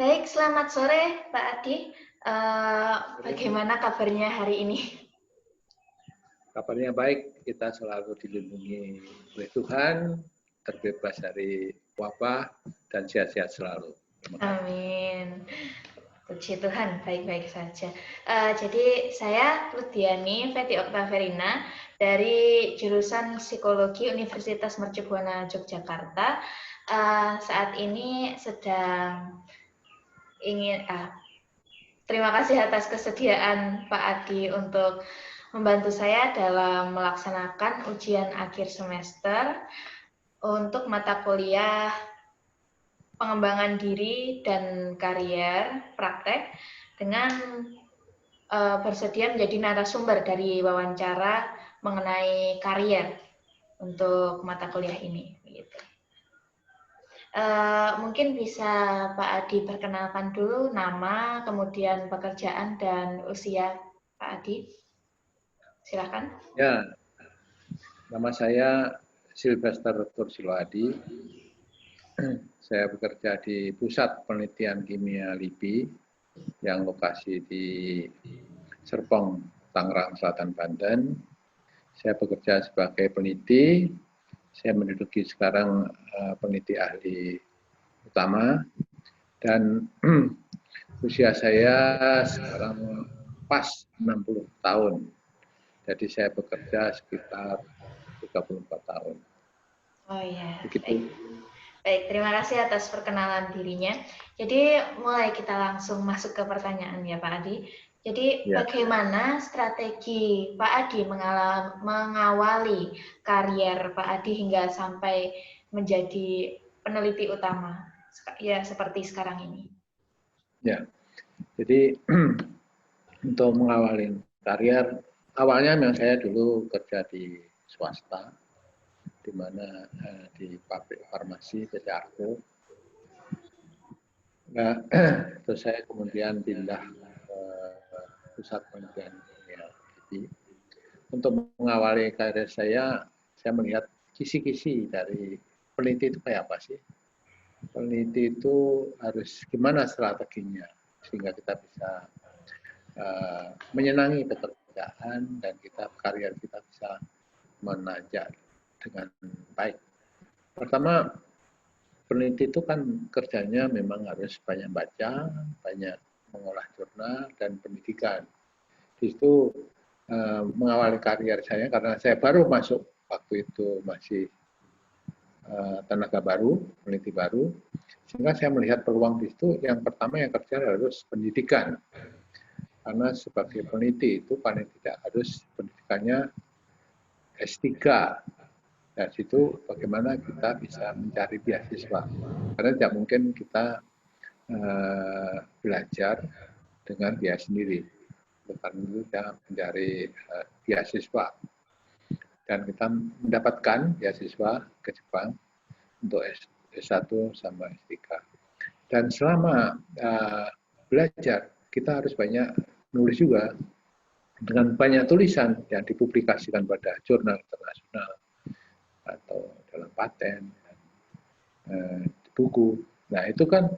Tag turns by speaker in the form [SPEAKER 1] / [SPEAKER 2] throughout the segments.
[SPEAKER 1] Baik, selamat sore Pak Adi.
[SPEAKER 2] Sore.
[SPEAKER 1] Bagaimana kabarnya hari ini?
[SPEAKER 2] Kabarnya baik, kita selalu dilindungi oleh Tuhan, terbebas dari wabah, dan sehat-sehat selalu. Terima kasih.
[SPEAKER 1] Amin. Puji Tuhan, baik-baik saja. Jadi saya Ludiani Feti Oktaverina dari jurusan Psikologi Universitas Mercubuana Yogyakarta. Saat ini sedang ingin terima kasih atas kesediaan Pak Adi untuk membantu saya dalam melaksanakan ujian akhir semester untuk mata kuliah pengembangan diri dan karier praktek dengan bersedia menjadi narasumber dari wawancara mengenai karier untuk mata kuliah ini. Gitu. Mungkin bisa Pak Adi perkenalkan dulu nama, kemudian pekerjaan dan usia Pak Adi. Silakan.
[SPEAKER 2] Ya, nama saya Sylvester Tursiloadi. Saya bekerja di Pusat Penelitian Kimia LIPI yang lokasi di Serpong, Tangerang Selatan, Banten. Saya bekerja sebagai peneliti. Saya menduduki sekarang peneliti ahli utama dan usia saya sekarang pas 60 tahun. Jadi saya bekerja sekitar 34 tahun.
[SPEAKER 1] Oh iya,
[SPEAKER 2] Begitu.
[SPEAKER 1] baik, terima kasih atas perkenalan dirinya. Jadi mulai kita langsung masuk ke pertanyaan ya Pak Adi. Jadi
[SPEAKER 2] Ya.
[SPEAKER 1] bagaimana strategi Pak Adi mengawali karier Pak Adi hingga sampai menjadi peneliti utama ya seperti sekarang ini?
[SPEAKER 2] Ya. Jadi untuk mengawali karier, awalnya memang saya dulu kerja di swasta, di mana di pabrik farmasi PT Arko. Nah, terus saya kemudian pindah ke pusat penelitian kimia LIPI. Untuk mengawali karir saya melihat kisi-kisi dari peneliti itu kayak apa sih? Peneliti itu harus gimana strateginya sehingga kita bisa menyenangi pekerjaan dan karier kita bisa menanjak dengan baik. Pertama, peneliti itu kan kerjanya memang harus banyak baca, banyak mengolah jurnal dan pendidikan. Di situ mengawali karier saya karena saya baru masuk waktu itu masih tenaga baru, peneliti baru, sehingga saya melihat peluang di situ. Yang pertama yang kerja harus pendidikan, karena sebagai peneliti itu paling tidak harus pendidikannya S3. Dari situ bagaimana kita bisa mencari beasiswa, karena tidak mungkin kita belajar dengan biaya sendiri. Karena itu kita mencari beasiswa dan kita mendapatkan beasiswa ke Jepang untuk S1 sama S3. Dan selama belajar kita harus banyak nulis juga dengan banyak tulisan yang dipublikasikan pada jurnal internasional atau dalam paten, buku. Nah itu kan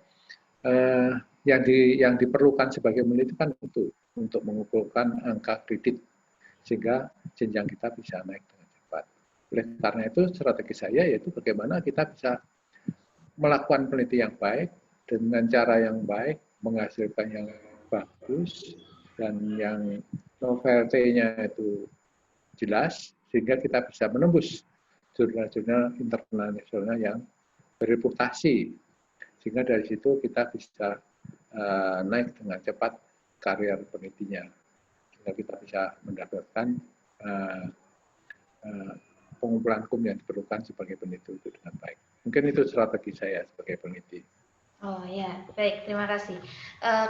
[SPEAKER 2] yang diperlukan sebagai peneliti kan itu untuk mengumpulkan angka kredit sehingga jenjang kita bisa naik dengan cepat. Oleh karena itu strategi saya yaitu bagaimana kita bisa melakukan penelitian yang baik dengan cara yang baik, menghasilkan yang bagus dan yang novelty-nya itu jelas sehingga kita bisa menembus jurnal-jurnal internasional yang bereputasi, sehingga dari situ kita bisa naik dengan cepat karier penelitinya, sehingga kita bisa mendapatkan pengumpulan hukum yang diperlukan sebagai peneliti itu dengan baik. Mungkin itu strategi saya sebagai peneliti.
[SPEAKER 1] Oh ya, baik, terima kasih.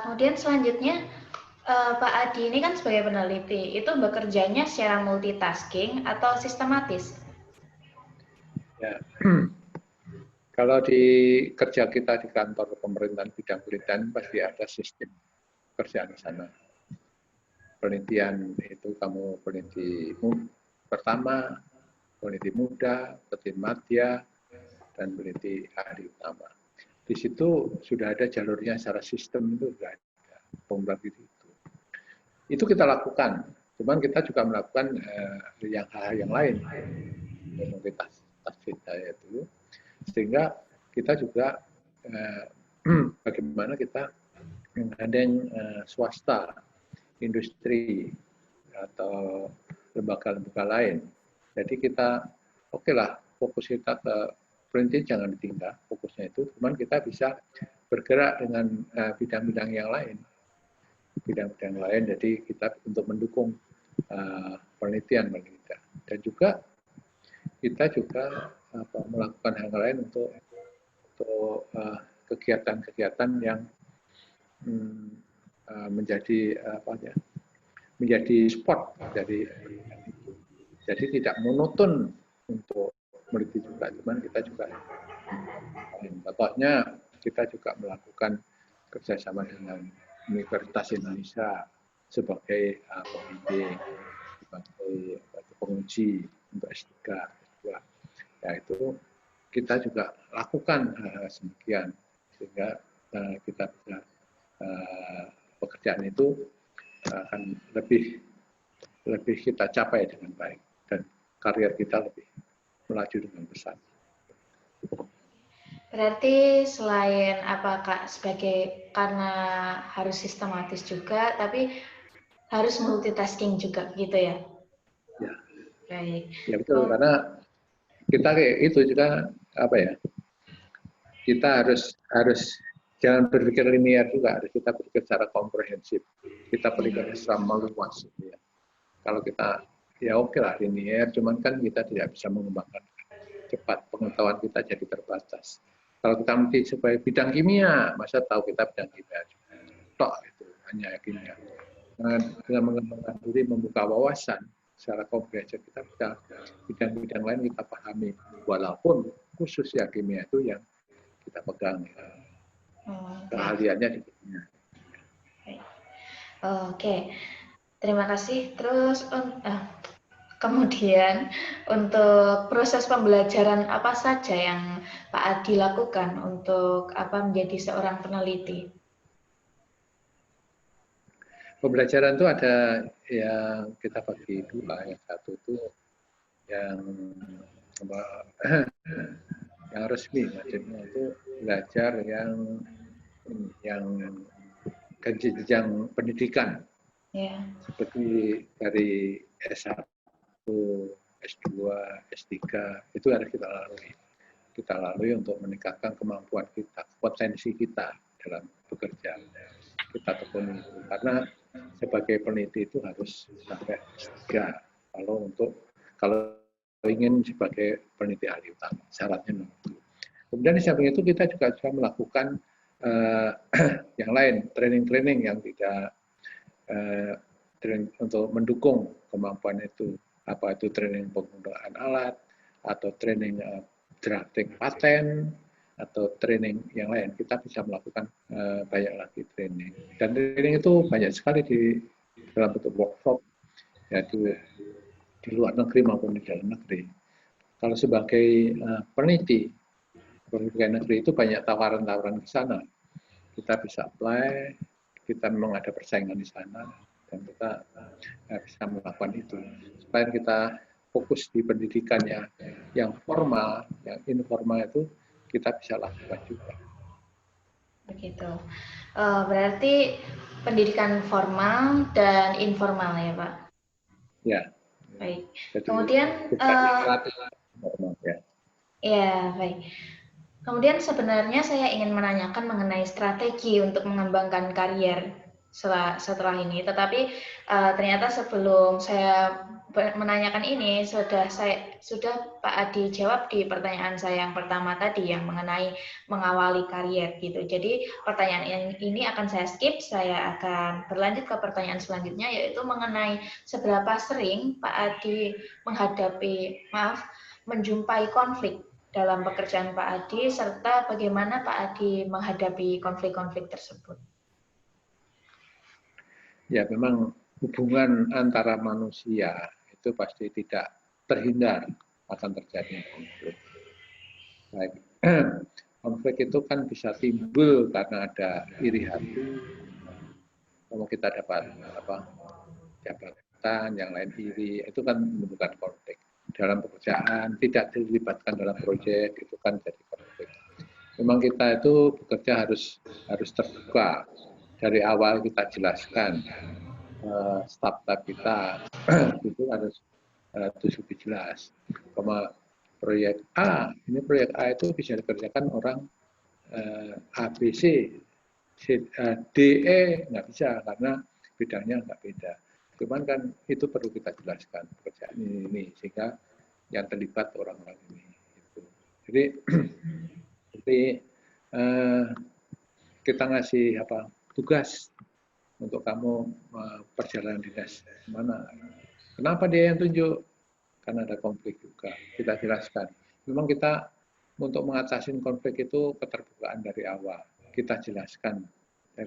[SPEAKER 1] Kemudian selanjutnya Pak Adi ini kan sebagai peneliti, itu bekerjanya secara multitasking atau sistematis?
[SPEAKER 2] Ya. Kalau di kerja kita di kantor pemerintahan bidang penelitian pasti ada sistem kerjaan di sana. Penelitian itu kamu peneliti pertama, peneliti muda, peneliti madya, dan peneliti ahli utama. Di di situ sudah ada jalurnya secara sistem, itu sudah ada pengunduran diri itu. Itu kita lakukan, cuman kita juga melakukan hal-hal yang lain, komunitas kita itu, sehingga kita juga bagaimana kita menggandeng swasta, industri, atau lembaga-lembaga lain. Jadi kita, oke lah, fokus kita ke perintis jangan ditinggal, fokusnya itu, cuman kita bisa bergerak dengan bidang-bidang yang lain. Bidang-bidang lain, jadi kita untuk mendukung penelitian. Dan juga kita juga melakukan hal lain untuk kegiatan-kegiatan yang menjadi sport dari jadi tidak monoton untuk meneliti juga, cuman kita juga contohnya kita juga melakukan kerjasama dengan Universitas Indonesia sebagai pembimbing, sebagai penguji untuk S3, ya itu kita juga lakukan hal demikian sehingga kita bisa pekerjaan itu akan lebih kita capai dengan baik dan karier kita lebih melaju dengan pesat.
[SPEAKER 1] Berarti selain apa Kak, sebagai karena harus sistematis juga, tapi harus multitasking juga gitu ya?
[SPEAKER 2] Ya,
[SPEAKER 1] Baik.
[SPEAKER 2] ya betul, karena kita kayak itu juga apa ya? Kita harus jangan berpikir linear juga, harus kita berpikir secara komprehensif. Kita berpikir secara meluas. Ya. Kalau kita ya oke lah linear, cuman kan kita tidak bisa mengembangkan cepat, pengetahuan kita jadi terbatas. Kalau kita mesti sebagai bidang kimia, masa tahu kita bidang kimia, tok itu hanya kimia. Dengan mengembangkan diri, membuka wawasan secara komprehensif, kita bisa bidang-bidang lain kita pahami, walaupun khusus ya kimia itu yang kita pegang. Keahliannya di kimia.
[SPEAKER 1] Oke, terima kasih. Terus kemudian untuk proses pembelajaran apa saja yang Pak Adi lakukan untuk menjadi seorang peneliti?
[SPEAKER 2] Pembelajaran itu ada yang kita bagi dua. Yang satu itu yang resmi, maksudnya itu belajar yang jenjang pendidikan, seperti dari S1, S2, S3 itu harus kita lalui. Kita lalui untuk meningkatkan kemampuan kita, potensi kita dalam bekerja. Kita tekuni itu. Karena sebagai peneliti itu harus sampai S3. Kalau ingin sebagai peneliti ahli utama, syaratnya itu. Kemudian di samping itu kita juga bisa melakukan yang lain, training-training yang tidak untuk mendukung kemampuan itu. Apa itu training penggunaan alat, atau training drafting paten, atau training yang lain. Kita bisa melakukan banyak lagi training. Dan training itu banyak sekali di dalam bentuk workshop, yaitu di luar negeri maupun di dalam negeri. Kalau sebagai peneliti, penelitian negeri itu banyak tawaran-tawaran ke sana. Kita bisa apply, kita memang ada persaingan di sana, dan kita bisa melakukan itu. Selain kita fokus di pendidikannya yang formal, yang informal itu kita bisa lakukan juga.
[SPEAKER 1] Begitu. Berarti pendidikan formal dan informal ya Pak?
[SPEAKER 2] Ya.
[SPEAKER 1] Baik.
[SPEAKER 2] Jadi,
[SPEAKER 1] kemudian
[SPEAKER 2] normal, ya.
[SPEAKER 1] Ya, baik. Kemudian sebenarnya saya ingin menanyakan mengenai strategi untuk mengembangkan karier setelah ini. Tetapi ternyata sebelum saya menanyakan ini sudah Pak Adi jawab di pertanyaan saya yang pertama tadi yang mengenai mengawali karier gitu. Jadi pertanyaan ini akan saya skip. Saya akan berlanjut ke pertanyaan selanjutnya, yaitu mengenai seberapa sering Pak Adi menjumpai konflik dalam pekerjaan Pak Adi, serta bagaimana Pak Adi menghadapi konflik-konflik tersebut.
[SPEAKER 2] Ya, memang hubungan antara manusia itu pasti tidak terhindar akan terjadi konflik. Baik Konflik itu kan bisa timbul karena ada iri hati. Kalau kita dapat jabatan, yang lain iri, itu kan menimbulkan konflik. Dalam pekerjaan, tidak dilibatkan dalam proyek, itu kan jadi konflik. Memang kita itu bekerja harus terbuka. Dari awal kita jelaskan staf-staf kita itu harus lebih jelas. Proyek A, ini proyek A itu bisa dikerjakan orang ABC, DE nggak bisa karena bidangnya nggak beda. Cuman kan itu perlu kita jelaskan pekerjaan ini sehingga yang terlibat orang-orang ini. Gitu. Jadi kita ngasih tugas untuk kamu perjalanan dinas mana. Kenapa dia yang tunjuk? Karena ada konflik juga. Kita jelaskan. Memang kita untuk mengatasi konflik itu keterbukaan dari awal. Kita jelaskan. Ya,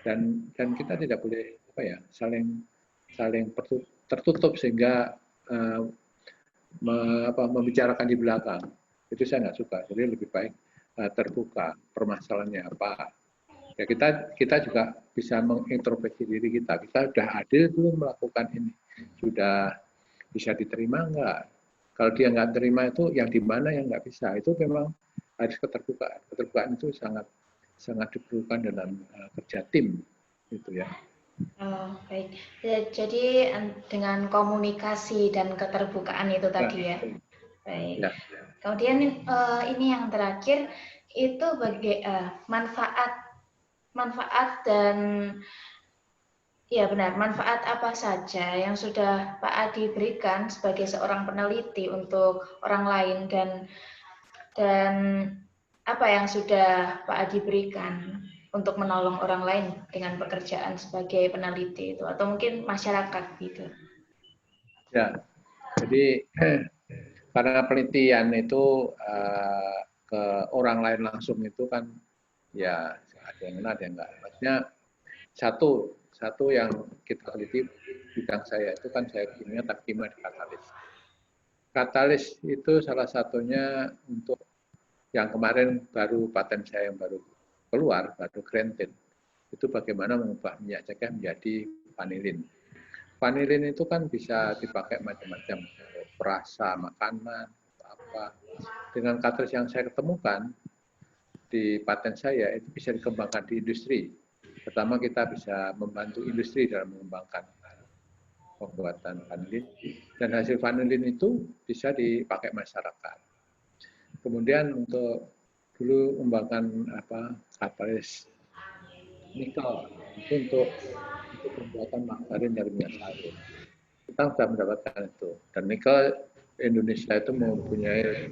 [SPEAKER 2] dan kita tidak boleh saling tertutup sehingga membicarakan di belakang. Itu saya nggak suka. Jadi lebih baik terbuka permasalahannya apa. Ya kita juga bisa mengintrospeksi diri kita. Kita sudah adil belum melakukan ini? Sudah bisa diterima enggak? Kalau dia nggak terima itu yang di mana yang nggak bisa? Itu memang harus keterbukaan. Keterbukaan itu sangat diperlukan dalam kerja tim, gitu ya.
[SPEAKER 1] Oh, baik. Jadi dengan komunikasi dan keterbukaan itu tadi ya. Baik. Ya. Kemudian ini yang terakhir itu bagi manfaat dan ya benar, manfaat apa saja yang sudah Pak Adi berikan sebagai seorang peneliti untuk orang lain dan apa yang sudah Pak Adi berikan untuk menolong orang lain dengan pekerjaan sebagai peneliti itu atau mungkin masyarakat gitu.
[SPEAKER 2] Ya, jadi karena penelitian itu ke orang lain langsung itu kan ya ada yang kena ada yang enggak. Maksudnya satu yang kita teliti bidang saya itu kan saya kimia tapi kimia di katalis. Katalis itu salah satunya untuk yang kemarin baru paten saya yang baru keluar, baru granted. Itu bagaimana mengubah minyak cengkeh menjadi vanilin. Vanilin itu kan bisa dipakai macam-macam, perasa makanan, apa. Dengan katalis yang saya ketemukan di paten saya itu bisa dikembangkan di industri. Pertama kita bisa membantu industri dalam mengembangkan pembuatan vanilin dan hasil vanilin itu bisa dipakai masyarakat. Kemudian untuk dulu mengembangkan katalis nikel itu untuk pembuatan margarin dari minyak sawit. Kita sudah mendapatkan itu. Dan nikel Indonesia itu mempunyai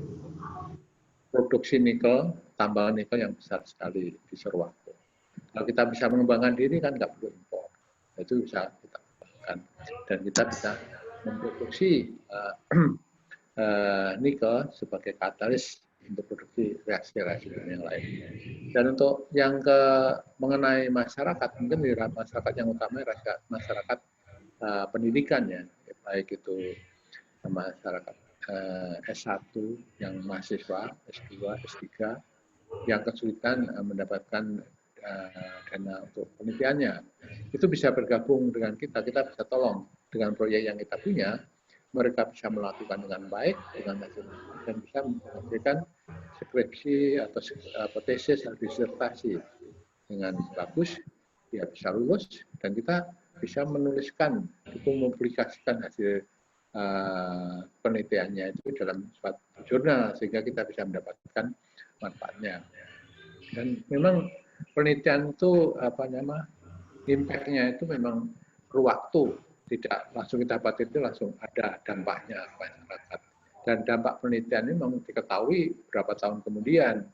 [SPEAKER 2] produksi nikel, tambangan nikel yang besar sekali di Surwaku. Kalau kita bisa mengembangkan diri kan nggak perlu impor. Itu bisa kita kembangkan. Dan kita bisa memproduksi nikel sebagai katalis untuk produksi reaksi-reaksi yang lain. Dan untuk yang mengenai masyarakat, mungkin di masyarakat yang utama masyarakat pendidikan ya, baik itu masyarakat S1 yang mahasiswa, S2, S3 yang kesulitan mendapatkan dana untuk penelitiannya. Itu bisa bergabung dengan kita bisa tolong dengan proyek yang kita punya, mereka bisa melakukan dengan baik, dengan hasil dan bisa menghasilkan skripsi atau tesis atau disertasi dengan bagus, dia bisa lulus dan kita bisa menuliskan, itu mempublikasikan hasil penelitiannya itu dalam suatu jurnal sehingga kita bisa mendapatkan manfaatnya. Dan memang penelitian itu impact-nya itu memang perlu waktu, tidak langsung kita dapat itu langsung ada dampaknya masyarakat. Dan dampak penelitian ini memang diketahui berapa tahun kemudian.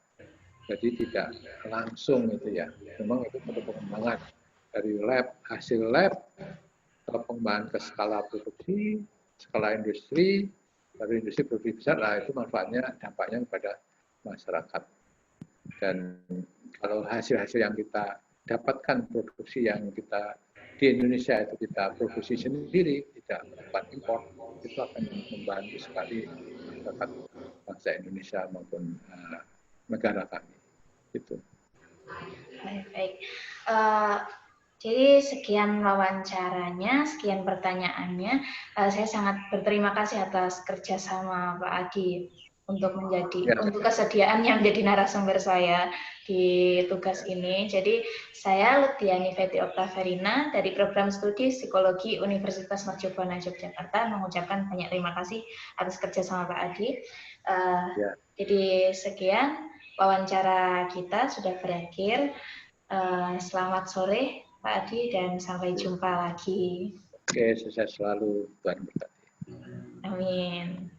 [SPEAKER 2] Jadi tidak langsung itu ya. Memang itu perlu pengembangan dari lab, hasil lab, pengembangan ke skala produksi, skala industri, dari industri produksi besar, lah itu manfaatnya, dampaknya kepada masyarakat. Dan kalau hasil-hasil yang kita dapatkan, produksi yang kita di Indonesia itu kita produksi sendiri, tidak melakukan impor, itu akan membantu sekali masyarakat bangsa Indonesia maupun negara kami. Gitu.
[SPEAKER 1] Baik. Jadi sekian wawancaranya, sekian pertanyaannya. Saya sangat berterima kasih atas kerjasama Pak Adi untuk kesediaannya menjadi narasumber saya di tugas ini. Jadi saya Luthiani Feti Oktaverina dari Program Studi Psikologi Universitas Mercubuana Yogyakarta mengucapkan banyak terima kasih atas kerjasama Pak Adi. Jadi sekian wawancara kita sudah berakhir. Selamat sore Pak Adi dan sampai jumpa lagi.
[SPEAKER 2] Oke, sukses selalu, Tuhan berkati.
[SPEAKER 1] Amin.